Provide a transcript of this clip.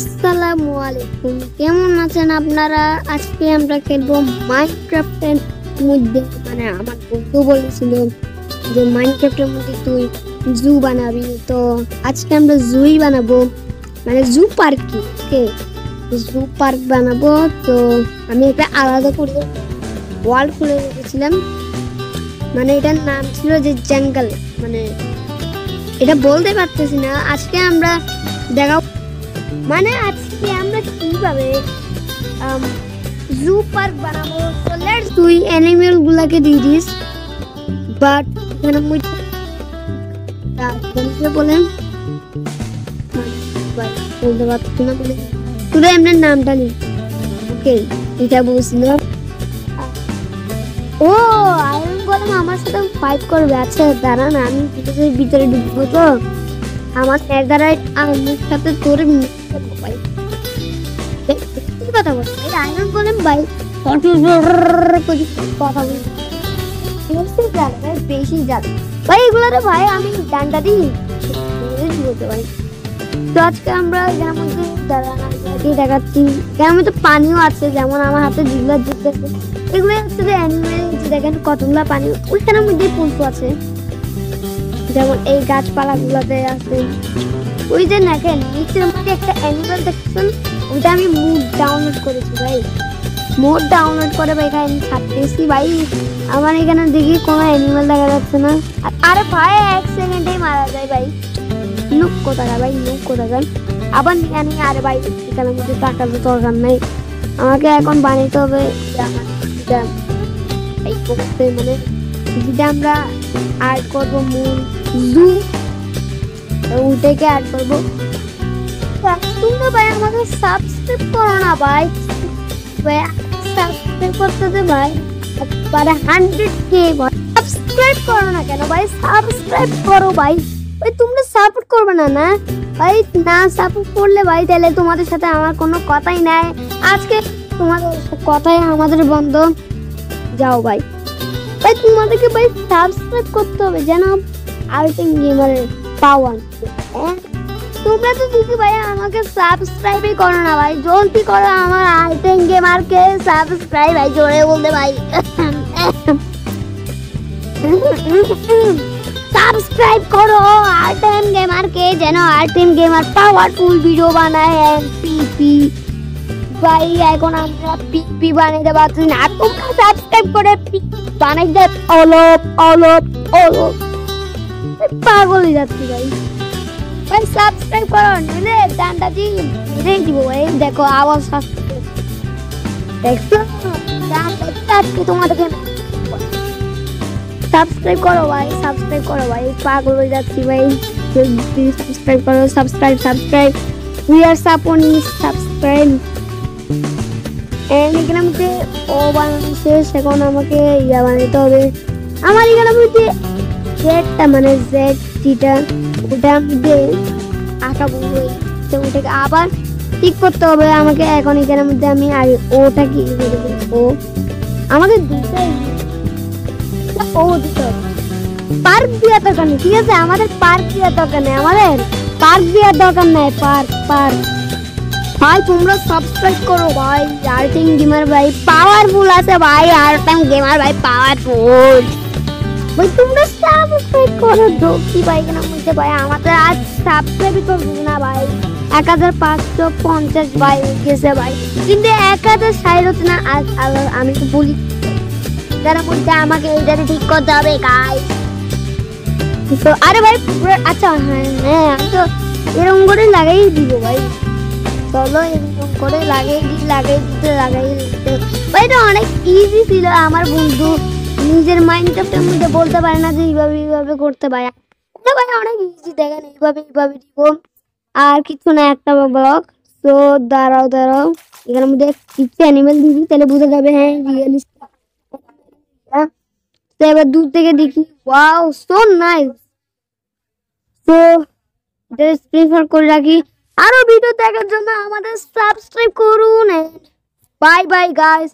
আসসালামু আলাইকুম, কেমন আছেন আপনারা? আজকে আমরা খেলবো মাইনক্রাফটের মধ্যে। মানে আমার বন্ধু বলেছিল যে মাইনক্রাফটের মধ্যে তুই জু বানাবি, তো আজকে আমরা জুই বানাবো, মানে জু পার্ক। ওকে, জু পার্ক বানাবো। তো আমি একটা আলাদা করে ওয়াল খুলে রেখেছিলাম, মানে এটার নাম ছিল যে জঙ্গল, মানে এটা বলতে পারতেছি না। আজকে আমরা দেখাবো, মানে আজকে আমরা কিভাবে জু পার্ক বানাবো। তো লেটস তুই অ্যানিমেল গুলাকে দিয়ে দিস, বাট এখানে বলেন বলতে পারছি না, বলে তুই এমনি নামটা নি। ওকে, এটা বলছিল ও আয়রন গোলেম আমার সাথে ফাইট করবে। আচ্ছা দাঁড়ান, আমি ভিতরে ঢুকবো, তো আমার নেদারাইট আর্মির সাথে তোর কথা বলছি আয়রন গোলেম ভাই, কথা বলি বেশি যাবে ভাই এগুলো রে ভাই। আমি ডান্ডা দিই বলতে পারি। তো আজকে আমরা এখানের মধ্যে দেখাচ্ছি, এখানের মধ্যে পানিও আছে, যেমন আমার হাতে যেগুলো জিতেছে এগুলো হচ্ছে যে অ্যানিমেল। দেখেন কতগুলা পানি, ওইখানের মধ্যে পুলপু আছে, যেমন এই গাছপালা গুলাতে আছে। ওই যে দেখেন নিচের মধ্যে একটা অ্যানিমেল দেখছেন, ওইটা আমি মোড ডাউনলোড করেছি ভাই। মোড ডাউনলোড করে ভাই এখানে ছাড়তেছি ভাই। আমার এখানে দেখি কোনো অ্যানিমেল দেখা যাচ্ছে না। আরে ভাই 1 সেকেন্ডেই মারা যায় ভাই। নুক কোথাকার ভাই, নুক কোথাকার। আবার এখানে আরে ভাই এখানের মধ্যে টাকার দরকার নাই, আমাকে এখন বানাইতে হবে মানে যেটা আমরা অ্যাড করবো মূল জু, ওটাকে অ্যাড করবো। তোমরা ভাই আমাকে সাবস্ক্রাইব করো না ভাই, সাবস্ক্রাইব করতে দে ভাই, একবারে 100K ভাই। সাবস্ক্রাইব করো না কেন ভাই? সাবস্ক্রাইব করো ভাই। ভাই তোমরা সাপোর্ট করবে না না ভাই, না সাপোর্ট করলে ভাই তাহলে তোমাদের সাথে আমার কোনো কথাই নাই। আজকে তোমাদের কথাই আমাদের বন্ধ। যাও ভাই, ভাই তোমাদেরকে ভাই সাবস্ক্রাইব করতে হবে যেন আল্টিমেট গেমারের পাওয়ার। তোমরা তো দিদি ভাই আমাকে সাবস্ক্রাইবই করো না ভাই, জলদি করো আমার আল্টিমেট গেমারকে সাবস্ক্রাইব ভাই, জোরে বলতে ভাই সাবস্ক্রাইব করো আল্টিমেট গেমারকে, যেন আল্টিমেট গেমার পাওয়ারফুল ভিডিও বানায়। পিপি ভাই এখন আমরা পিপি বানাইতে পারছি না, তোমরা সাবস্ক্রাইব করে বানাইতে অলপ অলপ অলপ পাগল হয়ে যাচ্ছি ভাই। ভাই সাবস্ক্রাইব করো নিলে ডান্ডা দিয়ে দিব ভাই। দেখো আওয়াজ দেখছো, আজকে তোমাদেরকে সাবস্ক্রাইব করো ভাই, সাবস্ক্রাইব করো ভাই, পাগল হয়ে যাচ্ছি ভাই। সাবস্ক্রাইব করো, subscribe subscribe, we are supporting subscribe. এখানে মধ্যে ও বানানো শেষ, এখন আমাকে ইয়া বানাইতে হবে। আমার এখানে মধ্যে জেডটা মানে জেড যেটা ওটা মধ্যে আঁকাবো, ওটাকে আবার ঠিক করতে হবে আমাকে। এখন এখানের মধ্যে আমি আর ওটা কি ও আমাদের দুটাই ও দিতে হবে। পার্ক দেওয়ার দরকার নেই, ঠিক আছে? আমাদের পার্ক দেওয়ার দরকার নেই, আমাদের পার্ক দেওয়ার দরকার নেই। পার্ক পার্ক ভাই তোমরা সাবস্ক্রাইব করো ভাই, আল্টিমেট গেমার ভাই পাওয়ারফুল আছে ভাই, আল্টিমেট গেমার ভাই পাওয়ারফুল ভাই। তোমরা সাবস্ক্রাইব করো কি ভাই কেন বলতে ভাই, আমাদের আজ সাবস্ক্রাইবই করবে না ভাই। 1550 ভাই গেছে ভাই, কিন্তু 1060 হচ্ছে না। আজ আমি তো বলি যারা বলতে আমাকে এইটাতে ঠিক করতে হবে গাইস। তো আরে ভাই আচ্ছা হ্যাঁ হ্যাঁ, আমি তো এরকম করে লাগাই দিব ভাই। চলো এরকম করে লাগাই দিতে ভাই। এটা অনেক ইজি ছিল, আমার বন্ধু নিজের মাইনক্রাফটের মধ্যে বলতে পারে না যে এইভাবে করতে পারে। এটা ভাই অনেক ইজি, দেখেন এইভাবে দিব আর কিছু না, একটা ব্লক। তো দাঁড়াও এখানের মধ্যে কিছু অ্যানিমেল দিবি, তাহলে বোঝা যাবে হ্যাঁ রিয়েলিস্টিক। তো এবার দূর থেকে দেখি, ওয়াও সো নাইস। তো প্রেফার করে রাখি, আরো ভিডিও দেখার জন্য আমাদের সাবস্ক্রাইব করুন। Bye bye guys.